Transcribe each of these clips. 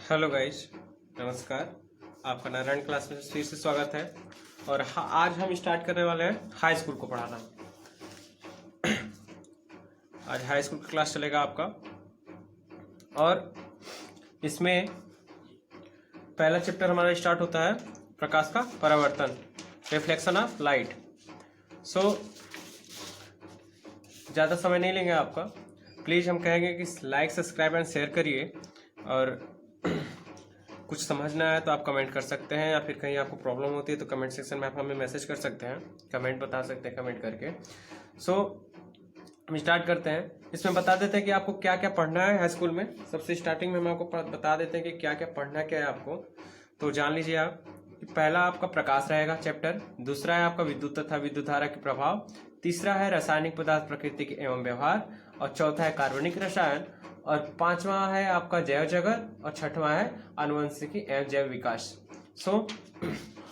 Hello guys, नमस्कार। आपका Narayan class में फिर से स्वागत है। और आज हम स्टार्ट करने वाले हैं हाई स्कूल को पढ़ाना। आज हाई स्कूल का क्लास चलेगा आपका, और इसमें पहला चैप्टर हमारा स्टार्ट होता है प्रकाश का परावर्तन, रिफ्लेक्शन ऑफ लाइट। सो ज़्यादा समय नहीं लेंगे आपका। प्लीज़ हम कहेंगे कि लाइक, सब्सक्राइब एंड शेयर करिए। और कुछ समझना है तो आप कमेंट कर सकते हैं, या फिर कहीं आपको प्रॉब्लम होती है तो कमेंट सेक्शन में आप हमें मैसेज कर सकते हैं, कमेंट बता सकते हैं कमेंट करके। सो हम स्टार्ट करते हैं। इसमें बता देते हैं कि आपको क्या क्या पढ़ना है हाई स्कूल में। सबसे स्टार्टिंग में हम आपको बता देते हैं कि क्या क्या पढ़ना क्या है आपको। तो जान लीजिए आप कि पहला आपका प्रकाश रहेगा चैप्टर, दूसरा है आपका विद्युत तथा विद्युत धारा के प्रभाव, तीसरा है रासायनिक पदार्थ प्रकृति के एवं व्यवहार, और चौथा है कार्बनिक रसायन, और पांचवा है आपका जैव जगत, और छठवां है आनुवंशिकी एवं जैव विकास। सो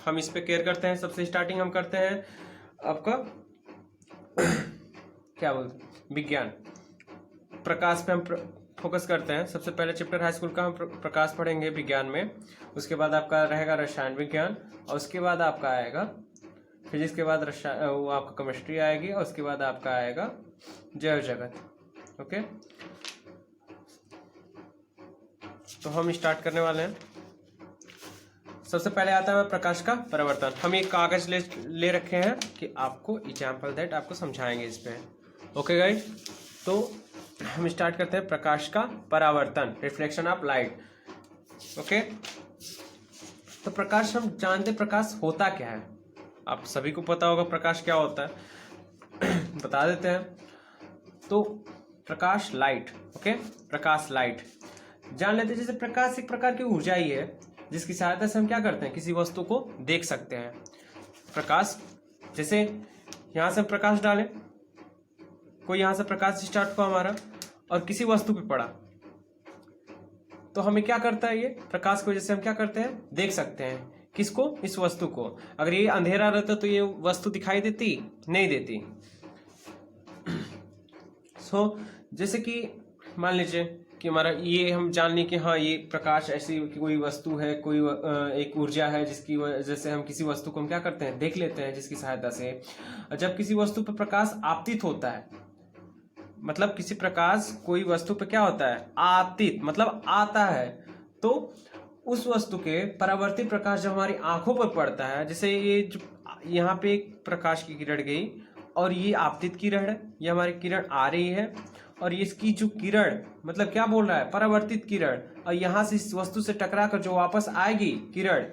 हम इस पे केयर करते हैं। सबसे स्टार्टिंग हम करते हैं आपका क्या बोलते हैं, विज्ञान। प्रकाश पे हम फोकस करते हैं। सबसे पहले चैप्टर हाई स्कूल का हम प्रकाश पढ़ेंगे विज्ञान में। उसके बाद आपका रहेगा रसायन विज्ञान, और उसके बाद आपका आएगा फिजिक्स, के बाद वो आपका केमिस्ट्री आएगी, और उसके बाद आपका आएगा जैव जगत। ओके, तो हम स्टार्ट करने वाले हैं। सबसे पहले आता है प्रकाश का परावर्तन। हम एक कागज ले रखे हैं कि आपको एग्जाम्पल दैट आपको समझाएंगे इस पे। ओके गाइस, तो हम स्टार्ट करते हैं प्रकाश का परावर्तन, रिफ्लेक्शन ऑफ लाइट। ओके, तो प्रकाश हम जानते हैं प्रकाश होता क्या है। आप सभी को पता होगा प्रकाश क्या होता है। बता देते हैं। तो प्रकाश लाइट, ओके, प्रकाश लाइट जान लेते हैं। जैसे प्रकाश एक प्रकार की ऊर्जा ही है जिसकी सहायता से हम क्या करते हैं, किसी वस्तु को देख सकते हैं। प्रकाश, जैसे यहां से हम प्रकाश डालें, कोई यहां से प्रकाश स्टार्ट हुआ हमारा और किसी वस्तु पे पड़ा, तो हमें क्या करता है, ये प्रकाश की वजह से हम क्या करते हैं, देख सकते हैं। किसको, इस वस्तु को। अगर ये अंधेरा रहता तो ये वस्तु दिखाई देती नहीं देती। सो जैसे कि मान लीजिए कि हमारा ये हम जान लें कि हाँ ये प्रकाश ऐसी कोई वस्तु है, कोई एक ऊर्जा है जिसकी वजह से हम किसी वस्तु को हम क्या करते हैं, देख लेते हैं, जिसकी सहायता से। जब किसी वस्तु पर प्रकाश आपतित होता है, मतलब किसी प्रकाश कोई वस्तु पे क्या होता है, आपतित मतलब आता है, तो उस वस्तु के परावर्तित प्रकाश जब हमारी आंखों पर पड़ता है, जैसे ये जो यहाँ पे एक प्रकाश की किरण गई और ये आपतित किरण है, ये हमारी किरण आ रही है, और इसकी जो किरण मतलब क्या बोल रहा है, परावर्तित किरण, और यहाँ से इस वस्तु से टकरा कर जो वापस आएगी किरण,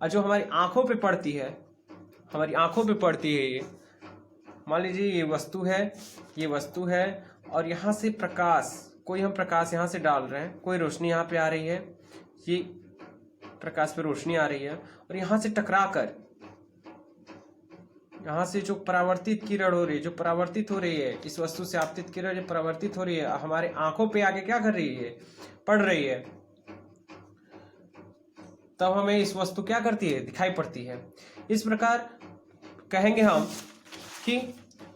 और जो हमारी आंखों पे पड़ती है, हमारी आंखों पे पड़ती है, ये मान लीजिए ये वस्तु है, ये वस्तु है, और यहाँ से प्रकाश, कोई हम प्रकाश यहाँ से डाल रहे हैं, कोई रोशनी यहाँ पे आ रही है, ये प्रकाश पे रोशनी आ रही है, और यहाँ से टकरा कर यहाँ से जो परावर्तित किरण हो रही है, जो परावर्तित हो रही है, इस वस्तु से आपतित किरण जो परावर्तित हो रही है, हमारे आंखों पे आके क्या कर रही है, पड़ रही है, तब हमें इस वस्तु क्या करती है, दिखाई पड़ती है। इस प्रकार कहेंगे हम कि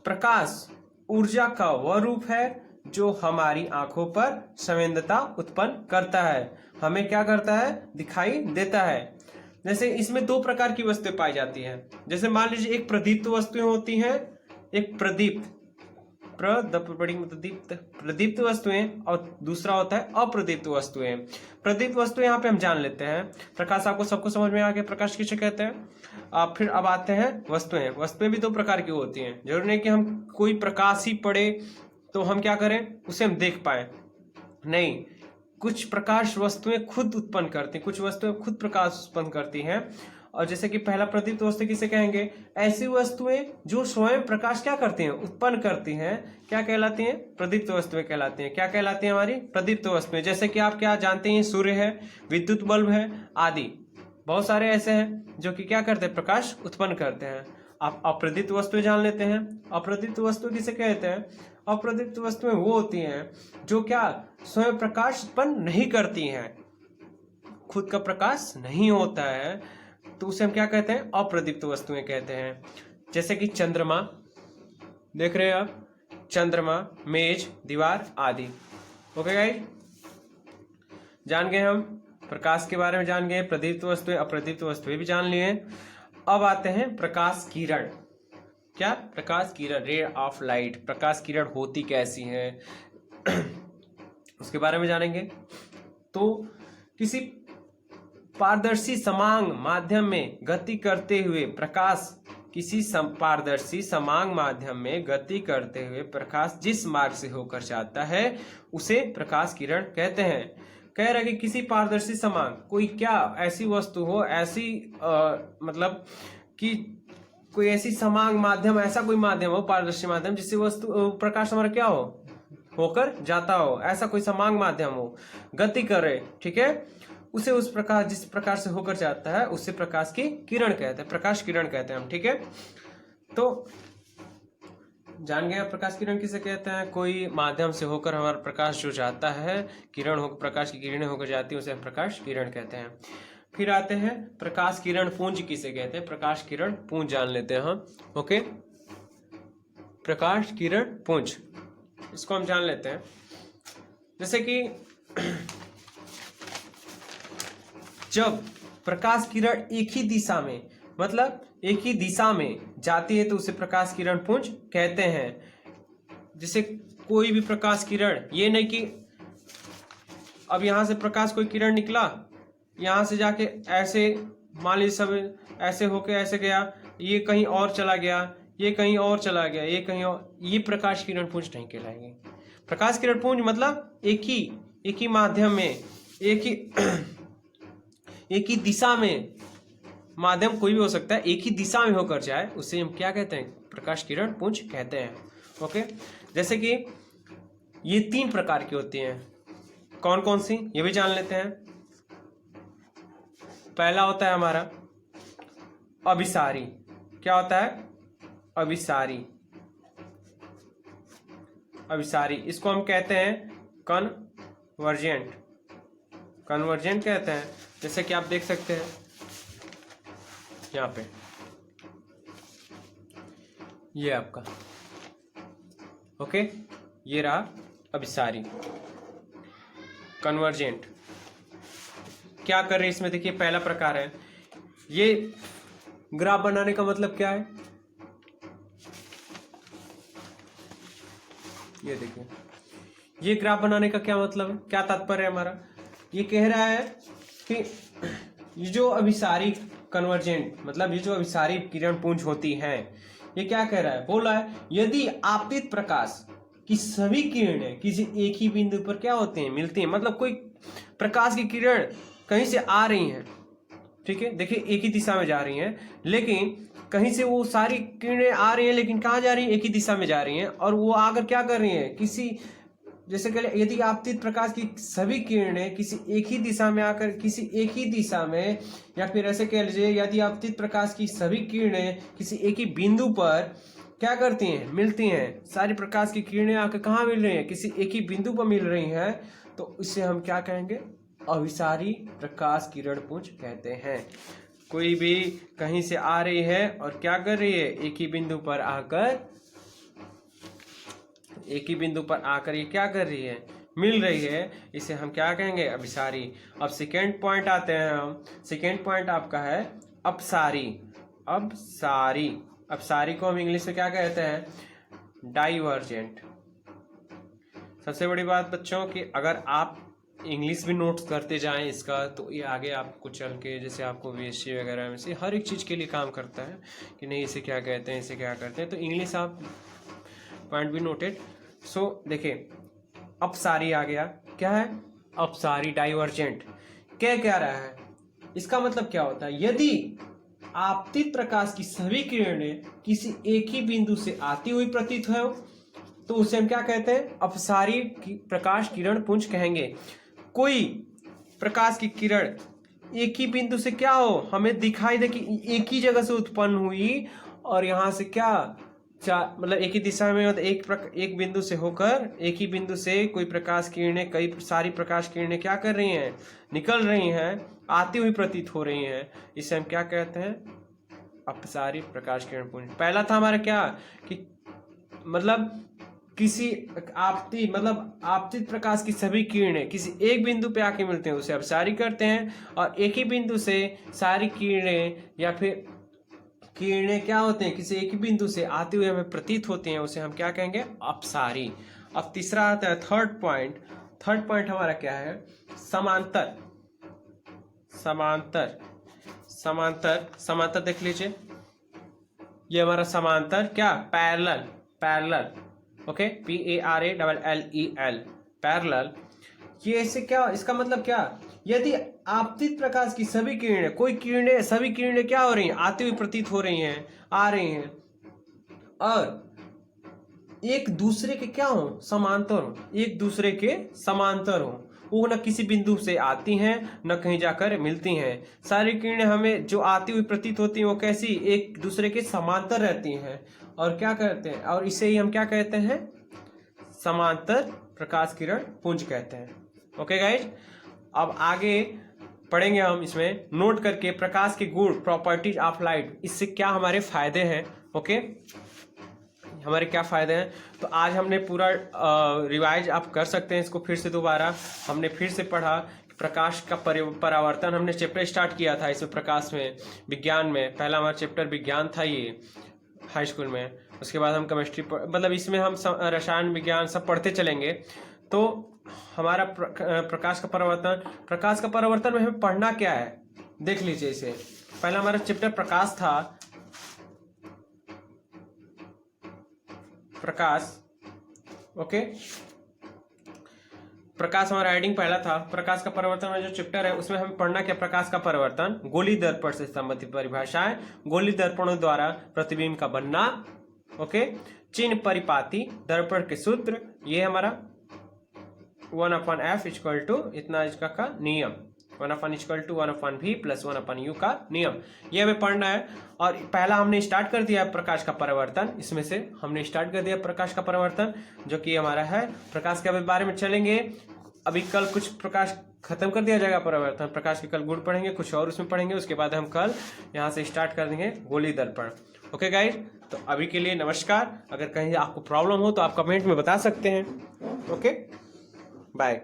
प्रकाश ऊर्जा का वह रूप है जो हमारी आंखों पर संवेदनता उत्पन्न करता है, हमें क्या करता है, दिखाई देता है। जैसे इसमें दो प्रकार की वस्तुएं पाई जाती हैं। जैसे मान लीजिए एक प्रदीप्त वस्तुएं होती हैं, एक प्रदीप्त वस्तुएं, और दूसरा होता है अप्रदीप्त वस्तुएं। प्रदीप्त वस्तुएं यहाँ पे हम जान लेते हैं। प्रकाश आपको सबको समझ में आ गया प्रकाश किसे कहते हैं। आप फिर अब आते हैं वस्तुएं। वस्तुएं भी दो प्रकार की होती हैं। जरूरी नहीं कि हम कोई प्रकाश ही पड़े तो हम क्या करें, उसे हम देख पाए, नहीं। कुछ प्रकाश वस्तुएं खुद उत्पन्न करती हैं, कुछ वस्तुएं खुद प्रकाश उत्पन्न करती हैं। और जैसे कि पहला प्रदीप्त वस्तु किसे कहेंगे, ऐसी वस्तुएं जो स्वयं प्रकाश क्या करती हैं, उत्पन्न करती हैं, क्या कहलाती हैं, प्रदीप्त वस्तुएं कहलाती हैं। क्या कहलाती हैं, हमारी प्रदीप्त वस्तुएं। जैसे कि आप क्या जानते हैं, सूर्य है, विद्युत बल्ब है, आदि बहुत सारे ऐसे हैं जो कि क्या करते हैं, प्रकाश उत्पन्न करते हैं। आप अप्रदीप्त वस्तुएं जान लेते हैं। अप्रदीप्त वस्तु किसे कहते हैं, अप्रदीप्त वस्तुएं वो होती हैं जो क्या स्वयं प्रकाश उत्पन्न नहीं करती हैं, खुद का प्रकाश नहीं होता है, तो उसे हम क्या कहते हैं, अप्रदीप्त वस्तुएं कहते हैं। जैसे कि चंद्रमा देख रहे हैं आप, चंद्रमा, मेज, दीवार आदि। ओके गाइस, जान गए हम प्रकाश के बारे में जान गए, प्रदीप्त वस्तुएं अप्रदीप्त वस्तुएं भी जान लिए। अब आते हैं प्रकाश किरण। क्या? प्रकाश किरण, रे ऑफ लाइट। प्रकाश किरण होती कैसी है उसके बारे में जानेंगे। तो किसी पारदर्शी समांग माध्यम में गति करते हुए प्रकाश, किसी पारदर्शी समांग माध्यम में गति करते हुए प्रकाश जिस मार्ग से होकर जाता है उसे प्रकाश किरण कहते हैं। कह रहा है कि किसी पारदर्शी समांग, कोई क्या ऐसी वस्तु हो, ऐसी मतलब कि कोई ऐसी समांग माध्यम, ऐसा कोई माध्यम हो, पारदर्शी माध्यम जिससे वस्तु प्रकाश हमारा क्या हो, होकर जाता हो, ऐसा कोई समांग माध्यम हो, गति करे, ठीक है, उसे उस प्रकाश, जिस प्रकार से होकर जाता है उससे प्रकाश की किरण कहते हैं, प्रकाश किरण कहते हैं हम, ठीक है। तो जान गए प्रकाश किरण किसे कहते हैं? कोई माध्यम से होकर हमारा प्रकाश जो जाता है, किरण होकर, प्रकाश की किरणें होकर जाती है, उसे हम प्रकाश किरण कहते हैं। फिर आते हैं प्रकाश किरण पुंज किसे कहते हैं? प्रकाश किरण पुंज जान लेते हैं हम। ओके, प्रकाश किरण पुंज, इसको हम जान लेते हैं। जैसे कि जब प्रकाश किरण एक ही दिशा में, मतलब एक ही दिशा में जाती है तो उसे प्रकाश किरण पुंज कहते हैं। जैसे कोई भी प्रकाश किरण, ये नहीं कि अब यहां से प्रकाश कोई किरण निकला, यहां से जाके ऐसे मान लीजिए सब ऐसे होके ऐसे गया, ये कहीं और चला गया, ये कहीं और चला गया, ये कहीं और, ये प्रकाश किरण पुंज नहीं कहलाएंगे। प्रकाश किरण पुंज मतलब एक ही माध्यम में, एक ही दिशा में, माध्यम कोई भी हो सकता है, एक ही दिशा में होकर जाए, उसे हम क्या कहते हैं? प्रकाश किरण पुंज कहते हैं। ओके, जैसे कि ये 3 प्रकार की होती हैं। कौन कौन सी, ये भी जान लेते हैं। पहला होता है हमारा अभिसारी। क्या होता है? अभिसारी। अभिसारी, इसको हम कहते हैं कन्वर्जेंट। कन्वर्जेंट कहते हैं। जैसे कि आप देख सकते हैं यहाँ पे, ये आपका, ओके, ये रहा अभिसारी। कन्वर्जेंट क्या कर रहे हैं इसमें? देखिए पहला प्रकार है, ये ग्राफ बनाने का मतलब क्या है? ये देखिए, ये ग्राफ बनाने का क्या मतलब है, क्या तात्पर्य है हमारा? ये कह रहा है कि ये जो अभिसारी कन्वर्जेंट, मतलब ये जो अभिसारी किरण पुंज होती हैं, ये क्या कह रहा है? बोल रहा है यदि आपतित प्रकाश की सभी किरणें किसी एक ही बिंदु पर क्या होती हैं? मिलती हैं। मतलब कोई प्रकाश की किरण कहीं से आ रही हैं, ठीक है, देखिए एक ही दिशा में जा रही हैं, लेकिन कहीं से वो सारी किरणें आ रही हैं, लेकिन कहाँ जा रही हैं? एक ही दिशा में जा रही हैं। और वो आकर क्या कर रही हैं? किसी, जैसे कि यदि आपतित प्रकाश की सभी किरणें किसी एक ही दिशा में आकर, किसी एक ही दिशा में, या फिर ऐसे कह लीजिए यदि आपतित प्रकाश की सभी किरणें किसी एक ही बिंदु पर क्या करती हैं? मिलती हैं। सारी प्रकाश की किरणें आकर कहाँ मिल रही हैं? किसी एक ही बिंदु पर मिल रही हैं, तो इसे हम क्या कहेंगे? अभिसारी प्रकाश किरण पुंज कहते हैं। कोई भी कहीं से आ रही है और क्या कर रही है? एक ही बिंदु पर आकर ये क्या कर रही है? मिल रही है। इसे हम क्या कहेंगे? अभिसारी। अब सेकेंड पॉइंट आते हैं हम। सेकेंड पॉइंट आपका है अपसारी। अपसारी, अपसारी को हम इंग्लिश में क्या कहते हैं? डाइवर्जेंट। सबसे बड़ी बात बच्चों कि अगर आप इंग्लिश भी नोट्स करते जाएं इसका, तो ये आगे आपको चल के, जैसे आपको बीएससी वगैरह में से हर एक चीज़ के लिए काम करता है कि नहीं इसे क्या कहते हैं, इसे क्या करते हैं, तो इंग्लिश आप पॉइंट भी नोटेड। सो देखिए अपसारी आ गया। क्या है? अपसारी, डाइवर्जेंट। क्या रहा है? इसका मतलब क्या होता है? यदि आपतित प्रकाश की सभी किरणें किसी एक ही बिंदु से आती हुई प्रतीत हो, तो उसे हम क्या कहते हैं? अपसारी प्रकाश किरण पुंज कहेंगे। कोई प्रकाश की किरण एक ही बिंदु से क्या हो, हमें दिखाई दे कि एक ही जगह से उत्पन्न हुई, और यहाँ से क्या मतलब एक ही दिशा में, मतलब एक बिंदु से होकर, एक ही बिंदु से कोई प्रकाश किरणें, कई सारी प्रकाश किरणें क्या कर रही हैं? निकल रही हैं, आती हुई प्रतीत हो रही हैं। इसे हम क्या कहते हैं? अपसारी प्रकाश किरण पुंज। पहला था हमारा क्या कि मतलब किसी आपतित मतलब आपतित प्रकाश की सभी किरणें किसी एक बिंदु पे आके मिलते हैं उसे अपसारी करते हैं, और एक ही बिंदु से सारी किरणें या फिर किरणें क्या होते हैं किसी एक ही बिंदु से आते हुए हमें प्रतीत होती हैं, उसे हम क्या कहेंगे, अपसारी। अब तीसरा आता है थर्ड पॉइंट हमारा क्या है, समांतर। समांतर समांतर समांतर देख लीजिए, ये हमारा समांतर क्या, पैरेलल। Okay, PARALLEL, parallel. ये ऐसे क्या, इसका मतलब क्या, यदि आपतित प्रकाश की सभी किरणें सभी किरणें क्या हो रही हैं, आती हुई प्रतीत हो रही हैं, आ रही हैं, और एक दूसरे के क्या हो, समांतर हो, एक दूसरे के समांतर हो, वो न किसी बिंदु से आती हैं न कहीं जाकर मिलती हैं। सारी किरणें हमें जो आती हुई प्रतीत होती हैं वो कैसी, एक दूसरे के समांतर रहती हैं, और क्या कहते हैं, और इसे ही हम क्या कहते हैं, समांतर प्रकाश किरण पुंज कहते हैं। ओके गाइज, अब आगे पढ़ेंगे हम इसमें नोट करके प्रकाश के गुण, प्रॉपर्टीज ऑफ लाइट, इससे क्या हमारे फायदे हैं। ओके, हमारे क्या फायदे हैं, तो आज हमने पूरा रिवाइज आप कर सकते हैं इसको फिर से दोबारा। हमने फिर से पढ़ा प्रकाश का परावर्तन, हमने चैप्टर स्टार्ट किया था इसमें, प्रकाश में, विज्ञान में पहला हमारा चैप्टर विज्ञान था ये हाई स्कूल में। उसके बाद हम केमिस्ट्री मतलब इसमें हम रसायन विज्ञान सब पढ़ते चलेंगे। तो हमारा प्रकाश का परावर्तन में हमें पढ़ना क्या है, देख लीजिए इसे। पहला हमारा चैप्टर प्रकाश था, प्रकाश। ओके, प्रकाश हमारा हेडिंग पहला था। प्रकाश का परावर्तन में जो चैप्टर है उसमें हमें पढ़ना क्या, प्रकाश का परावर्तन, गोली दर्पण से संबंधित परिभाषाएं, गोली दर्पणों द्वारा प्रतिबिंब का बनना। ओके, चिन्ह परिपाती, दर्पण के सूत्र, ये हमारा 1/f इक्वल टू इतना, इसका का नियम 1/1 equal to 1/v plus 1/u का नियम, ये हमें पढ़ना है। और पहला हमने स्टार्ट कर दिया प्रकाश का परावर्तन, इसमें से हमने स्टार्ट कर दिया प्रकाश का परावर्तन, जो कि हमारा है प्रकाश के बारे में चलेंगे। अभी कल कुछ प्रकाश खत्म कर दिया जाएगा परावर्तन, प्रकाश के कल गुण पढ़ेंगे, कुछ और उसमें पढ़ेंगे, उसके बाद हम कल यहाँ से स्टार्ट कर देंगे गोली दर्पण। ओके गाइज, तो अभी के लिए नमस्कार। अगर कहीं आपको प्रॉब्लम हो तो आप कमेंट में बता सकते हैं। Okay, bye.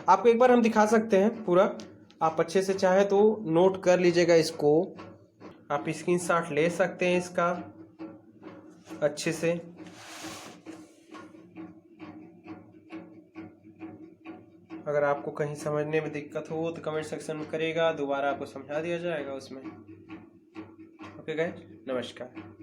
आपको एक बार हम दिखा सकते हैं पूरा, आप अच्छे से चाहे तो नोट कर लीजिएगा इसको, आप स्क्रीनशॉट ले सकते हैं इसका अच्छे से। अगर आपको कहीं समझने में दिक्कत हो तो कमेंट सेक्शन में करिएगा, दोबारा आपको समझा दिया जाएगा उसमें। ओके गाइस, नमस्कार।